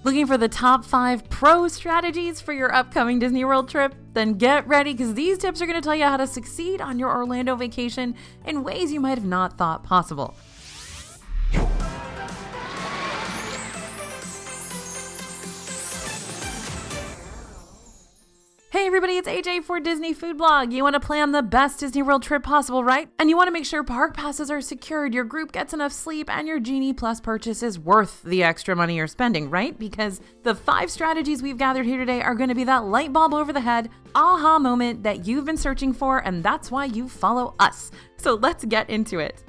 Looking for the top 5 pro strategies for your upcoming Disney World trip? Then get ready, because these tips are going to tell you how to succeed on your Orlando vacation in ways you might have not thought possible. Hey everybody, it's AJ for Disney Food Blog. You want to plan the best Disney World trip possible, right? And you want to make sure park passes are secured, your group gets enough sleep, and your Genie Plus purchase is worth the extra money you're spending, right? Because the 5 strategies we've gathered here today are going to be that light bulb over the head, aha moment that you've been searching for, and that's why you follow us. So let's get into it.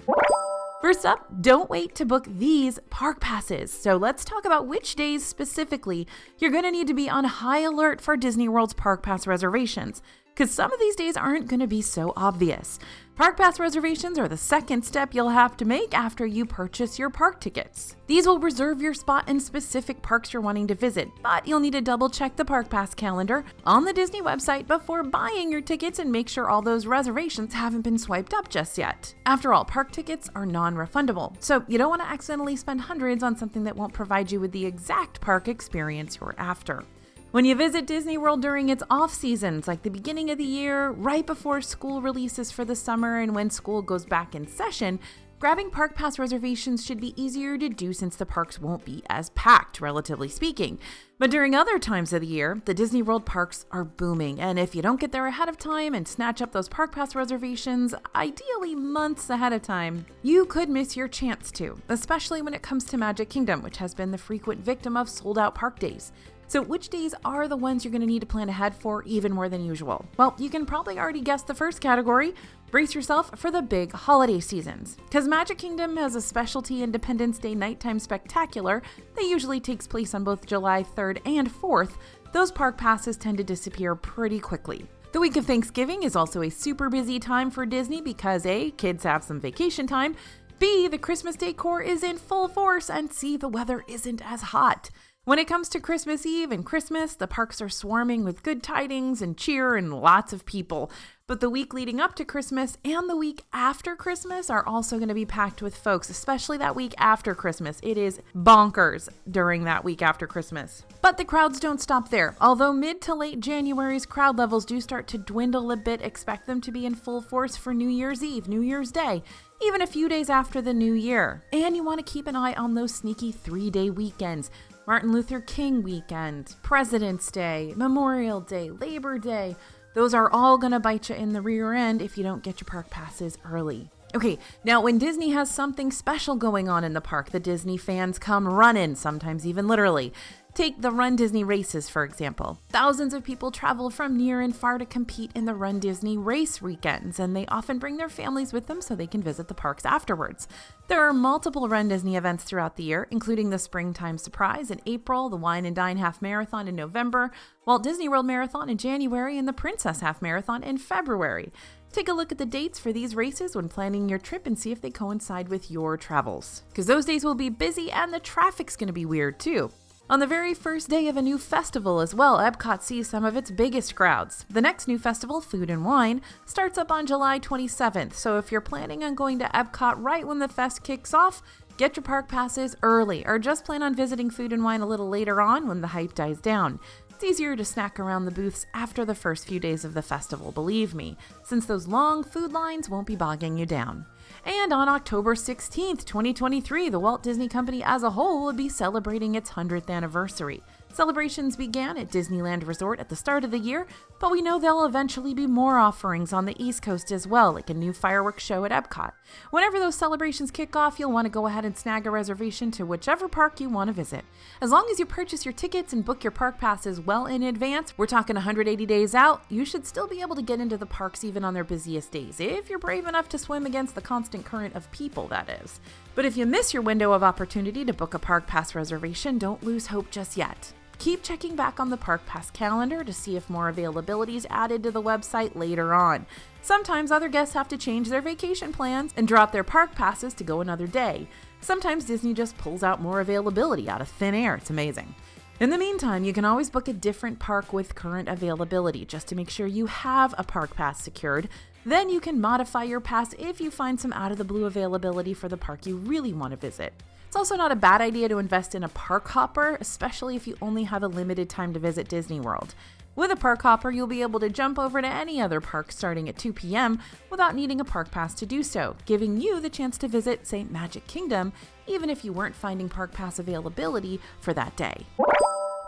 First up, don't wait to book these park passes. So let's talk about which days specifically you're going to need to be on high alert for Disney World's park pass reservations, because some of these days aren't going to be so obvious. Park pass reservations are the second step you'll have to make after you purchase your park tickets. These will reserve your spot in specific parks you're wanting to visit, but you'll need to double check the park pass calendar on the Disney website before buying your tickets and make sure all those reservations haven't been swiped up just yet. After all, park tickets are non-refundable, so you don't want to accidentally spend hundreds on something that won't provide you with the exact park experience you're after. When you visit Disney World during its off seasons, like the beginning of the year, right before school releases for the summer, and when school goes back in session, grabbing park pass reservations should be easier to do since the parks won't be as packed, relatively speaking. But during other times of the year, the Disney World parks are booming, and if you don't get there ahead of time and snatch up those park pass reservations, ideally months ahead of time, you could miss your chance to, especially when it comes to Magic Kingdom, which has been the frequent victim of sold-out park days. So which days are the ones you're going to need to plan ahead for even more than usual? Well, you can probably already guess the first category. Brace yourself for the big holiday seasons. Because Magic Kingdom has a specialty Independence Day nighttime spectacular that usually takes place on both July 3rd and 4th, those park passes tend to disappear pretty quickly. The week of Thanksgiving is also a super busy time for Disney because A, kids have some vacation time, B, the Christmas decor is in full force, and C, the weather isn't as hot. When it comes to Christmas Eve and Christmas, the parks are swarming with good tidings and cheer and lots of people. But the week leading up to Christmas and the week after Christmas are also going to be packed with folks, especially that week after Christmas. It is bonkers during that week after Christmas. But the crowds don't stop there. Although mid to late January's crowd levels do start to dwindle a bit, expect them to be in full force for New Year's Eve, New Year's Day, even a few days after the new year. And you want to keep an eye on those sneaky 3-day weekends. Martin Luther King weekend, President's Day, Memorial Day, Labor Day. Those are all going to bite you in the rear end if you don't get your park passes early. Okay, now when Disney has something special going on in the park, the Disney fans come running, sometimes even literally. Take the Run Disney races, for example. Thousands of people travel from near and far to compete in the Run Disney race weekends, and they often bring their families with them so they can visit the parks afterwards. There are multiple Run Disney events throughout the year, including the Springtime Surprise in April, the Wine and Dine Half Marathon in November, Walt Disney World Marathon in January, and the Princess Half Marathon in February. Take a look at the dates for these races when planning your trip and see if they coincide with your travels, because those days will be busy and the traffic's going to be weird too. On the very first day of a new festival as well, Epcot sees some of its biggest crowds. The next new festival, Food and Wine, starts up on July 27th, so if you're planning on going to Epcot right when the fest kicks off, get your park passes early, or just plan on visiting Food and Wine a little later on when the hype dies down. It's easier to snack around the booths after the first few days of the festival, believe me, since those long food lines won't be bogging you down. And on October 16th, 2023, the Walt Disney Company as a whole will be celebrating its 100th anniversary. Celebrations began at Disneyland Resort at the start of the year, but we know there'll eventually be more offerings on the East Coast as well, like a new fireworks show at Epcot. Whenever those celebrations kick off, you'll want to go ahead and snag a reservation to whichever park you want to visit. As long as you purchase your tickets and book your park passes well in advance, we're talking 180 days out, you should still be able to get into the parks even on their busiest days, if you're brave enough to swim against the constant current of people, that is. But if you miss your window of opportunity to book a park pass reservation, don't lose hope just yet. Keep checking back on the Park Pass calendar to see if more availability is added to the website later on. Sometimes other guests have to change their vacation plans and drop their park passes to go another day. Sometimes Disney just pulls out more availability out of thin air. It's amazing. In the meantime, you can always book a different park with current availability just to make sure you have a park pass secured. Then you can modify your pass if you find some out-of-the-blue availability for the park you really want to visit. It's also not a bad idea to invest in a park hopper, especially if you only have a limited time to visit Disney World. With a park hopper, you'll be able to jump over to any other park starting at 2 p.m. without needing a park pass to do so, giving you the chance to visit, say, Magic Kingdom, even if you weren't finding park pass availability for that day.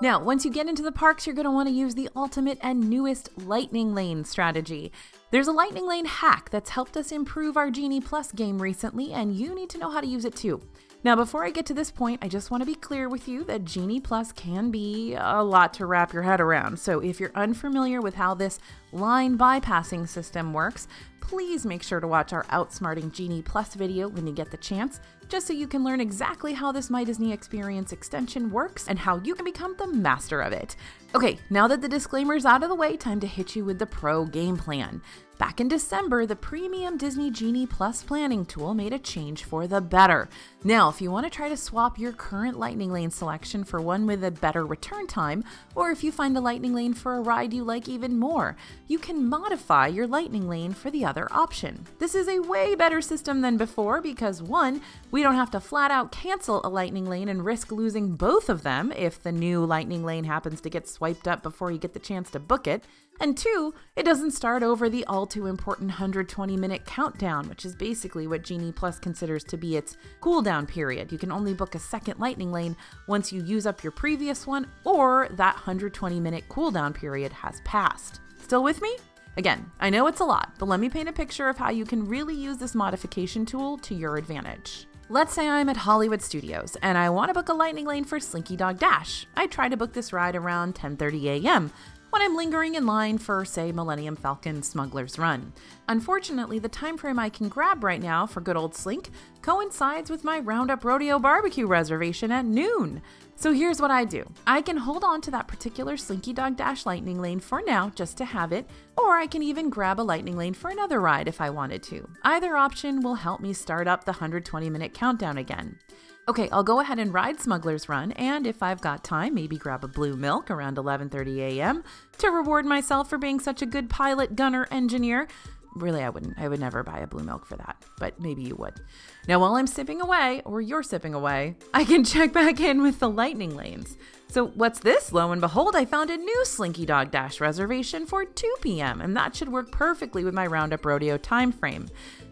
Now, once you get into the parks, you're going to want to use the ultimate and newest Lightning Lane strategy. There's a Lightning Lane hack that's helped us improve our Genie Plus game recently, and you need to know how to use it too. Now, before I get to this point, I just want to be clear with you that Genie Plus can be a lot to wrap your head around. So if you're unfamiliar with how this line bypassing system works, please make sure to watch our Outsmarting Genie Plus video when you get the chance, just so you can learn exactly how this My Disney Experience extension works and how you can become the master of it. Okay, now that the disclaimer's out of the way, time to hit you with the pro game plan. Back in December, the premium Disney Genie Plus planning tool made a change for the better. Now, if you want to try to swap your current Lightning Lane selection for one with a better return time, or if you find a Lightning Lane for a ride you like even more, you can modify your Lightning Lane for the other option. This is a way better system than before because 1, we don't have to flat out cancel a Lightning Lane and risk losing both of them if the new Lightning Lane happens to get swiped up before you get the chance to book it. And 2, it doesn't start over the all too important 120-minute countdown, which is basically what Genie Plus considers to be its cooldown period. You can only book a second Lightning Lane once you use up your previous one or that 120-minute cooldown period has passed. Still with me? Again, I know it's a lot, but let me paint a picture of how you can really use this modification tool to your advantage. Let's say I'm at Hollywood Studios and I want to book a Lightning Lane for Slinky Dog Dash. I try to book this ride around 10:30 a.m. when I'm lingering in line for, say, Millennium Falcon Smuggler's Run. Unfortunately, the time frame I can grab right now for good old Slink coincides with my Roundup Rodeo barbecue reservation at noon. So here's what I do. I can hold on to that particular Slinky Dog Dash Lightning Lane for now just to have it, or I can even grab a Lightning Lane for another ride if I wanted to. Either option will help me start up the 120-minute countdown again. Okay, I'll go ahead and ride Smuggler's Run, and if I've got time, maybe grab a blue milk around 11:30 a.m. to reward myself for being such a good pilot, gunner, engineer. Really, I wouldn't. I would never buy a blue milk for that, but maybe you would. Now, while I'm sipping away, or you're sipping away, I can check back in with the Lightning Lanes. So what's this? Lo and behold, I found a new Slinky Dog Dash reservation for 2 p.m., and that should work perfectly with my Roundup Rodeo time frame.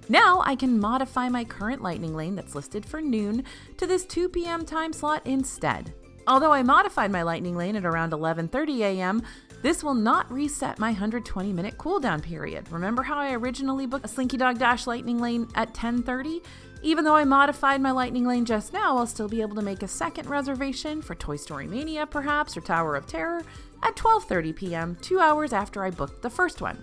Now I can modify my current Lightning Lane that's listed for noon to this 2 p.m. time slot instead. Although I modified my Lightning Lane at around 11:30 a.m., this will not reset my 120-minute cooldown period. Remember how I originally booked a Slinky Dog Dash Lightning Lane at 10:30? Even though I modified my Lightning Lane just now, I'll still be able to make a second reservation for Toy Story Mania perhaps, or Tower of Terror at 12:30 p.m., 2 hours after I booked the first one.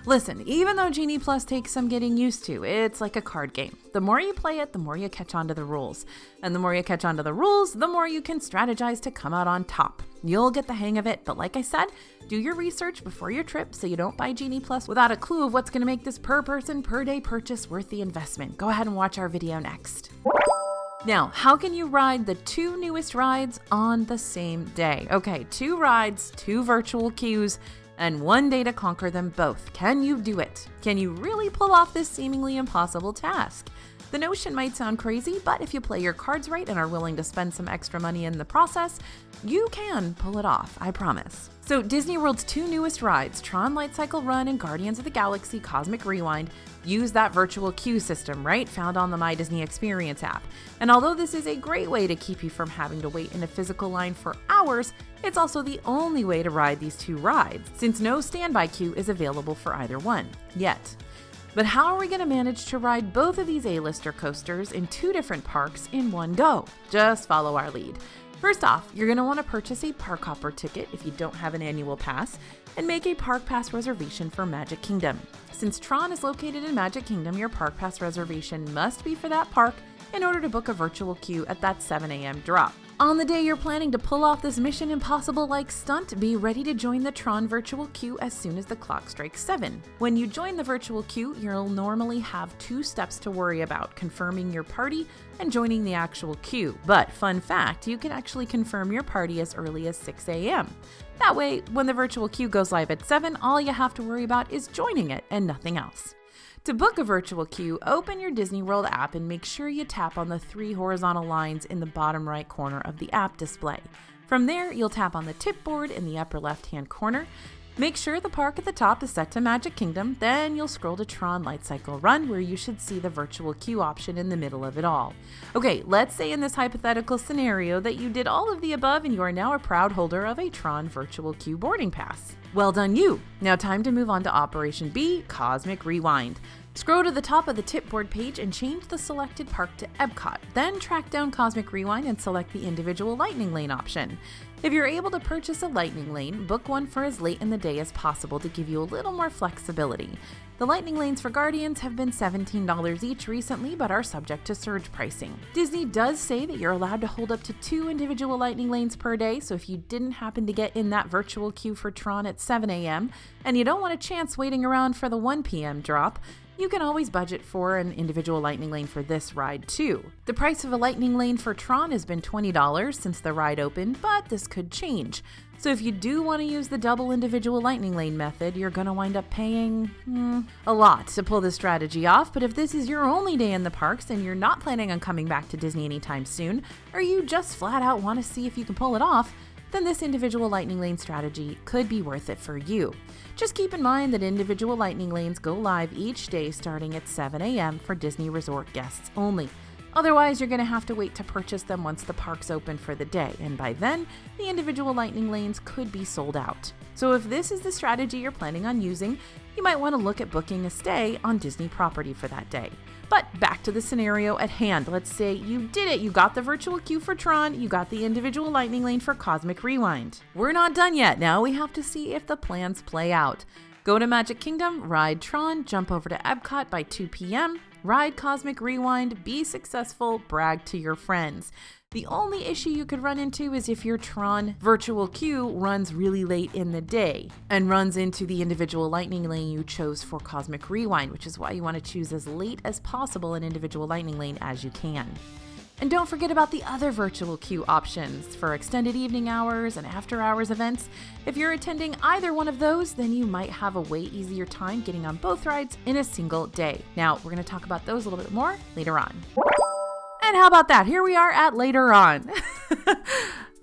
Listen, even though Genie Plus takes some getting used to, it's like a card game. The more you play it, the more you catch on to the rules. And the more you catch on to the rules, the more you can strategize to come out on top. You'll get the hang of it, but like I said, do your research before your trip so you don't buy Genie Plus without a clue of what's going to make this per person, per day purchase worth the investment. Go ahead and watch our video next. Now, how can you ride the 2 newest rides on the same day? Okay, 2 rides, 2 virtual queues, and 1 day to conquer them both. Can you do it? Can you really pull off this seemingly impossible task? The notion might sound crazy, but if you play your cards right and are willing to spend some extra money in the process, you can pull it off, I promise. So Disney World's 2 newest rides, Tron Light Cycle Run and Guardians of the Galaxy Cosmic Rewind, use that virtual queue system, right? Found on the My Disney Experience app. And although this is a great way to keep you from having to wait in a physical line for hours, it's also the only way to ride these 2 rides, since no standby queue is available for either one, yet. But how are we going to manage to ride both of these A-lister coasters in 2 different parks in one go? Just follow our lead. First off, you're going to want to purchase a Park Hopper ticket if you don't have an annual pass, and make a Park Pass reservation for Magic Kingdom. Since Tron is located in Magic Kingdom, your Park Pass reservation must be for that park in order to book a virtual queue at that 7 a.m. drop. On the day you're planning to pull off this Mission Impossible-like stunt, be ready to join the Tron virtual queue as soon as the clock strikes 7. When you join the virtual queue, you'll normally have 2 steps to worry about: confirming your party and joining the actual queue. But fun fact, you can actually confirm your party as early as 6 a.m. That way, when the virtual queue goes live at 7, all you have to worry about is joining it and nothing else. To book a virtual queue, open your Disney World app and make sure you tap on the 3 horizontal lines in the bottom right corner of the app display. From there, you'll tap on the tip board in the upper left-hand corner. Make sure the park at the top is set to Magic Kingdom, then you'll scroll to Tron Light Cycle Run, where you should see the virtual queue option in the middle of it all. Okay, let's say in this hypothetical scenario that you did all of the above and you are now a proud holder of a Tron virtual queue boarding pass. Well done you! Now time to move on to Operation B, Cosmic Rewind. Scroll to the top of the tipboard page and change the selected park to Epcot, then track down Cosmic Rewind and select the individual Lightning Lane option. If you're able to purchase a Lightning Lane, book one for as late in the day as possible to give you a little more flexibility. The Lightning Lanes for Guardians have been $17 each recently, but are subject to surge pricing. Disney does say that you're allowed to hold up to 2 individual Lightning Lanes per day, so if you didn't happen to get in that virtual queue for Tron at 7 a.m., and you don't want a chance waiting around for the 1 p.m. drop, you can always budget for an individual Lightning Lane for this ride too. The price of a Lightning Lane for Tron has been $20 since the ride opened, but this could change. So if you do want to use the double individual Lightning Lane method, you're going to wind up paying a lot to pull this strategy off. But if this is your only day in the parks and you're not planning on coming back to Disney anytime soon, or you just flat out want to see if you can pull it off, then this individual Lightning Lane strategy could be worth it for you. Just keep in mind that individual Lightning Lanes go live each day starting at 7 a.m. for Disney Resort guests only. Otherwise, you're going to have to wait to purchase them once the park's open for the day, and by then, the individual Lightning Lanes could be sold out. So if this is the strategy you're planning on using, you might want to look at booking a stay on Disney property for that day. But back to the scenario at hand. Let's say you did it. You got the virtual queue for Tron. You got the individual Lightning Lane for Cosmic Rewind. We're not done yet. Now we have to see if the plans play out. Go to Magic Kingdom, ride Tron, jump over to Epcot by 2 p.m., ride Cosmic Rewind, be successful, brag to your friends. The only issue you could run into is if your Tron virtual queue runs really late in the day and runs into the individual Lightning Lane you chose for Cosmic Rewind, which is why you want to choose as late as possible an individual Lightning Lane as you can. And don't forget about the other virtual queue options for extended evening hours and after hours events. If you're attending either one of those, then you might have a way easier time getting on both rides in a single day. Now, we're going to talk about those a little bit more later on. And how about that? Here we are at later on.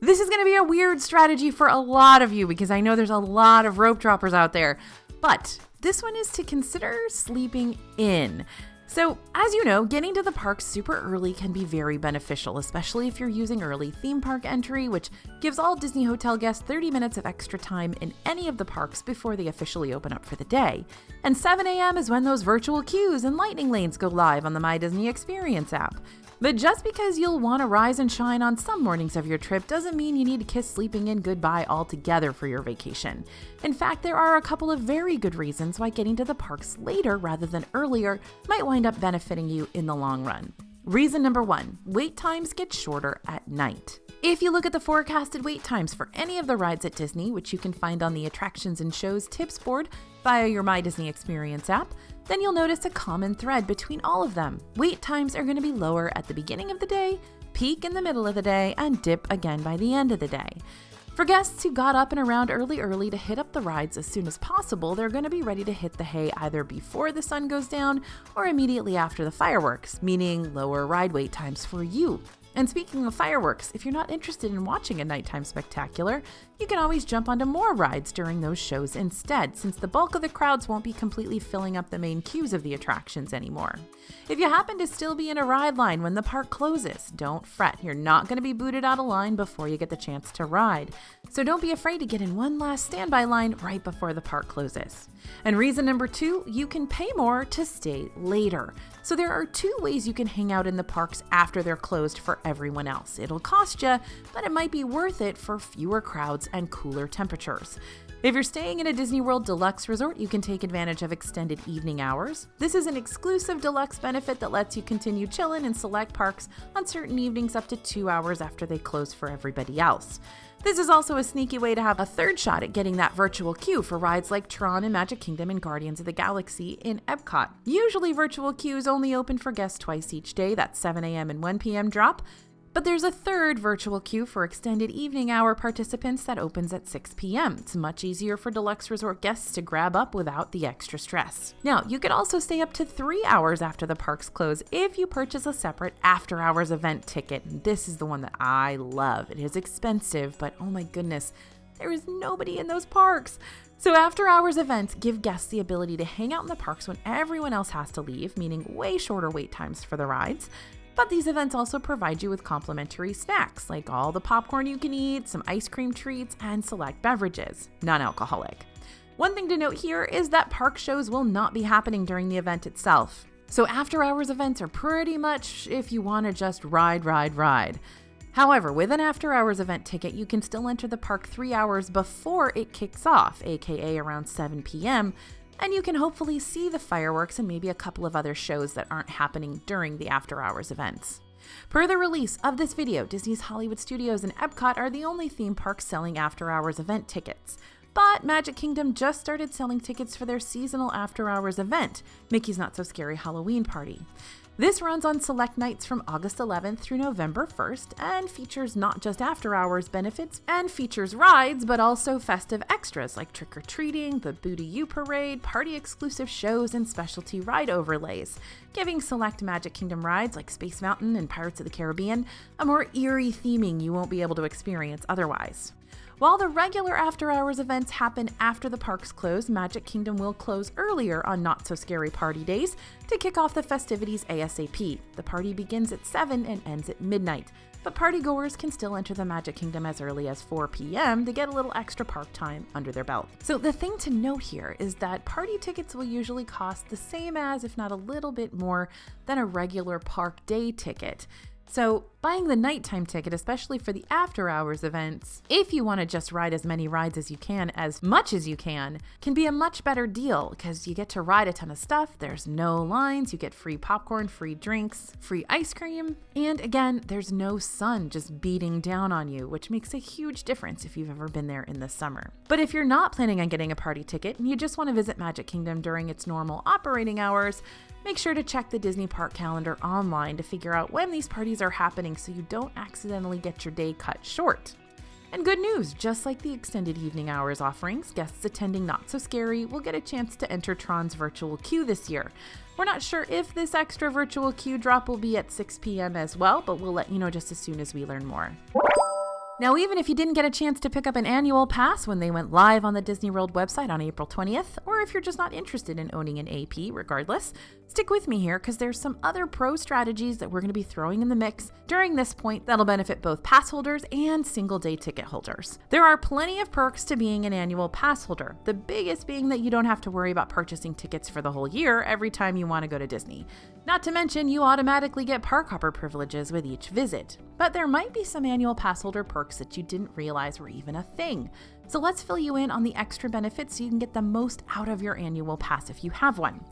This is going to be a weird strategy for a lot of you because I know there's a lot of rope droppers out there. But this one is to consider sleeping in. So, as you know, getting to the park super early can be very beneficial, especially if you're using early theme park entry, which gives all Disney Hotel guests 30 minutes of extra time in any of the parks before they officially open up for the day. And 7 a.m. is when those virtual queues and Lightning Lanes go live on the My Disney Experience app. But just because you'll want to rise and shine on some mornings of your trip doesn't mean you need to kiss sleeping in goodbye altogether for your vacation. In fact, there are a couple of very good reasons why getting to the parks later rather than earlier might wind up benefiting you in the long run. Reason number 1, wait times get shorter at night. If you look at the forecasted wait times for any of the rides at Disney, which you can find on the Attractions and Shows tips board via your My Disney Experience app, then you'll notice a common thread between all of them. Wait times are going to be lower at the beginning of the day, peak in the middle of the day, and dip again by the end of the day. For guests who got up and around early to hit up the rides as soon as possible, they're going to be ready to hit the hay either before the sun goes down or immediately after the fireworks, meaning lower ride wait times for you. And speaking of fireworks, if you're not interested in watching a nighttime spectacular, you can always jump onto more rides during those shows instead, since the bulk of the crowds won't be completely filling up the main queues of the attractions anymore. If you happen to still be in a ride line when the park closes, don't fret. You're not going to be booted out of line before you get the chance to ride. So don't be afraid to get in one last standby line right before the park closes. And reason number 2, you can pay more to stay later. So there are 2 ways you can hang out in the parks after they're closed for everyone else. It'll cost you, but it might be worth it for fewer crowds and cooler temperatures. If you're staying in a Disney World Deluxe resort, you can take advantage of extended evening hours. This is an exclusive deluxe benefit that lets you continue chilling in select parks on certain evenings up to 2 hours after they close for everybody else. This is also a sneaky way to have a third shot at getting that virtual queue for rides like Tron and Magic Kingdom and Guardians of the Galaxy in Epcot. Usually virtual queues only open for guests twice each day, that's 7 a.m. and 1 p.m. drop. But there's a third virtual queue for extended evening hour participants that opens at 6 p.m. It's much easier for Deluxe Resort guests to grab up without the extra stress. Now, you can also stay up to 3 hours after the parks close if you purchase a separate after-hours event ticket. And this is the one that I love. It is expensive, but oh my goodness, there is nobody in those parks. So after-hours events give guests the ability to hang out in the parks when everyone else has to leave, meaning way shorter wait times for the rides. But these events also provide you with complimentary snacks, like all the popcorn you can eat, some ice cream treats, and select beverages, non-alcoholic. One thing to note here is that park shows will not be happening during the event itself. So after-hours events are pretty much if you want to just ride. However, with an after-hours event ticket, you can still enter the park 3 hours before it kicks off, aka around 7 p.m., and you can hopefully see the fireworks and maybe a couple of other shows that aren't happening during the after-hours events. Per the release of this video, Disney's Hollywood Studios and Epcot are the only theme parks selling after-hours event tickets. But Magic Kingdom just started selling tickets for their seasonal after-hours event, Mickey's Not So Scary Halloween Party. This runs on select nights from August 11th through November 1st and features not just after-hours benefits and features rides, but also festive extras like trick-or-treating, the Boo to You parade, party-exclusive shows, and specialty ride overlays, giving select Magic Kingdom rides like Space Mountain and Pirates of the Caribbean a more eerie theming you won't be able to experience otherwise. While the regular after-hours events happen after the parks close, Magic Kingdom will close earlier on Not So Scary Party days to kick off the festivities ASAP. The party begins at 7 and ends at midnight, but partygoers can still enter the Magic Kingdom as early as 4 p.m. to get a little extra park time under their belt. So the thing to note here is that party tickets will usually cost the same as, if not a little bit more, than a regular park day ticket. So buying the nighttime ticket, especially for the after-hours events, if you want to just ride as many rides as you can, as much as you can be a much better deal because you get to ride a ton of stuff, there's no lines, you get free popcorn, free drinks, free ice cream, and again, there's no sun just beating down on you, which makes a huge difference if you've ever been there in the summer. But if you're not planning on getting a party ticket and you just want to visit Magic Kingdom during its normal operating hours, make sure to check the Disney Park calendar online to figure out when these parties are happening so you don't accidentally get your day cut short. And good news, just like the extended evening hours offerings, guests attending Not So Scary will get a chance to enter Tron's virtual queue this year. We're not sure if this extra virtual queue drop will be at 6 p.m. as well, but we'll let you know just as soon as we learn more. Now, even if you didn't get a chance to pick up an annual pass when they went live on the Disney World website on April 20th, or if you're just not interested in owning an AP regardless, stick with me here because there's some other pro strategies that we're going to be throwing in the mix during this point that'll benefit both pass holders and single-day ticket holders. There are plenty of perks to being an annual pass holder, the biggest being that you don't have to worry about purchasing tickets for the whole year every time you want to go to Disney. Not to mention, you automatically get park hopper privileges with each visit. But there might be some annual pass holder perks that you didn't realize were even a thing. So let's fill you in on the extra benefits so you can get the most out of your annual pass if you have one.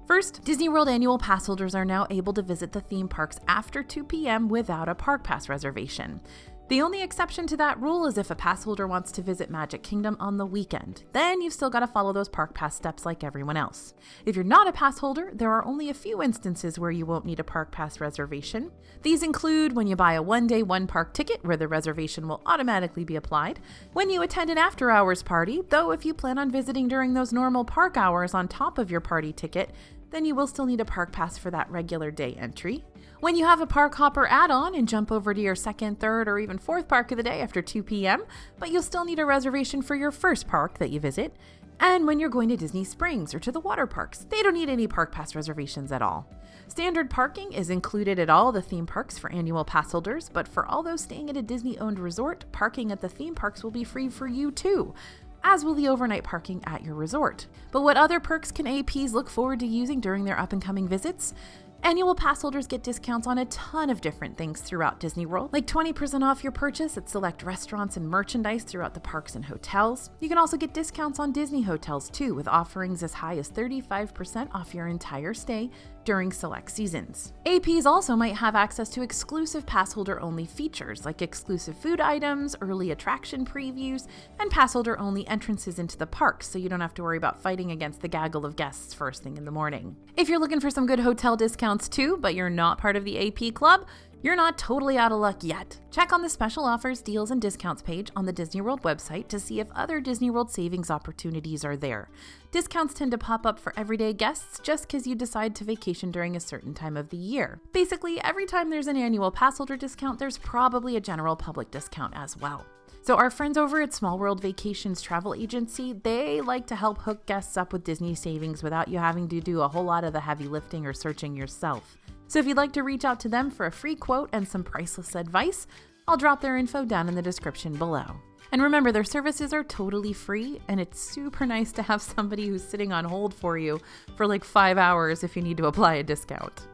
First, Disney World annual pass holders are now able to visit the theme parks after 2 p.m. without a park pass reservation. The only exception to that rule is if a pass holder wants to visit Magic Kingdom on the weekend. Then you've still got to follow those park pass steps like everyone else. If you're not a pass holder, there are only a few instances where you won't need a park pass reservation. These include when you buy a one-day, one-park ticket where the reservation will automatically be applied, when you attend an after-hours party, though if you plan on visiting during those normal park hours on top of your party ticket, then you will still need a park pass for that regular day entry. When you have a park hopper add-on and jump over to your second, third, or even fourth park of the day after 2 p.m., but you'll still need a reservation for your first park that you visit. And when you're going to Disney Springs or to the water parks, they don't need any park pass reservations at all. Standard parking is included at all the theme parks for annual pass holders, but for all those staying at a Disney-owned resort, parking at the theme parks will be free for you too, as will the overnight parking at your resort. But what other perks can APs look forward to using during their up-and-coming visits? Annual pass holders get discounts on a ton of different things throughout Disney World, like 20% off your purchase at select restaurants and merchandise throughout the parks and hotels. You can also get discounts on Disney hotels too, with offerings as high as 35% off your entire stay during select seasons. APs also might have access to exclusive pass holder only features like exclusive food items, early attraction previews, and pass holder only entrances into the parks, so you don't have to worry about fighting against the gaggle of guests first thing in the morning. If you're looking for some good hotel discounts too, but you're not part of the AP club, You're not totally out of luck yet. Check on the special offers, deals, and discounts page on the Disney World website to see if other Disney World savings opportunities are there. Discounts tend to pop up for everyday guests just because you decide to vacation during a certain time of the year. Basically, every time there's an annual pass holder discount, there's probably a general public discount as well. So our friends over at Small World Vacations Travel Agency, they like to help hook guests up with Disney savings without you having to do a whole lot of the heavy lifting or searching yourself. So if you'd like to reach out to them for a free quote and some priceless advice, I'll drop their info down in the description below. And remember, their services are totally free, and it's super nice to have somebody who's sitting on hold for you for like 5 hours if you need to apply a discount.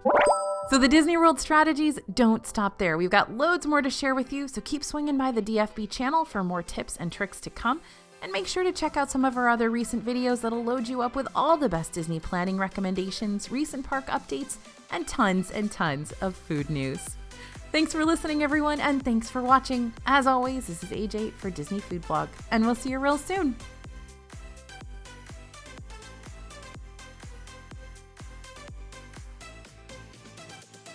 So the Disney World strategies don't stop there. We've got loads more to share with you, so keep swinging by the DFB channel for more tips and tricks to come. And make sure to check out some of our other recent videos that'll load you up with all the best Disney planning recommendations, recent park updates, and tons of food news. Thanks for listening, everyone, and thanks for watching. As always, this is AJ for Disney Food Blog, and we'll see you real soon.